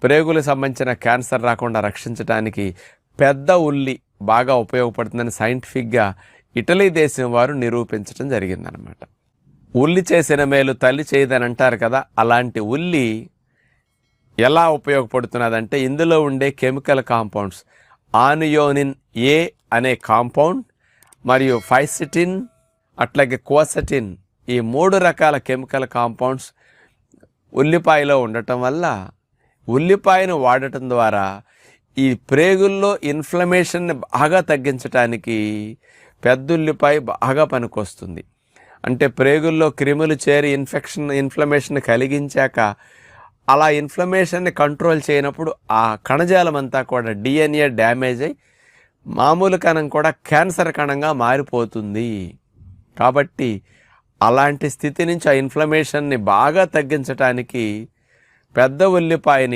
ప్రేగులకు సంబంధించిన క్యాన్సర్ రాకుండా రక్షించడానికి పెద్ద ఉల్లి బాగా ఉపయోగపడుతుందని సైంటిఫిక్గా ఇటలీ దేశం వారు నిరూపించడం జరిగిందనమాట. ఉల్లి చేసిన మేలు తల్లి చేయదని అంటారు కదా, అలాంటి ఉల్లి ఎలా ఉపయోగపడుతున్నదంటే ఇందులో ఉండే కెమికల్ కాంపౌండ్స్ ఆనియోనిన్ ఏ అనే కాంపౌండ్ మరియు ఫైసిటిన్ అట్లాగే కోసటిన్, ఈ 3 రకాల కెమికల్ కాంపౌండ్స్ ఉల్లిపాయలో ఉండటం వల్ల ఉల్లిపాయను వాడటం ద్వారా ఈ ప్రేగుల్లో ఇన్ఫ్లమేషన్ని బాగా తగ్గించడానికి పెద్ద ఉల్లిపాయ బాగా పనికొస్తుంది. అంటే ప్రేగుల్లో క్రిములు చేరి ఇన్ఫ్లమేషన్ కలిగించాక అలా ఇన్ఫ్లమేషన్ని కంట్రోల్ చేయనప్పుడు ఆ కణజాలం అంతా కూడా DNA డ్యామేజ్ అయ్యి మామూలు కణం కూడా క్యాన్సర్ కణంగా మారిపోతుంది. కాబట్టి అలాంటి స్థితి నుంచి ఆ ఇన్ఫ్లమేషన్ని బాగా తగ్గించడానికి పెద్ద ఉల్లిపాయని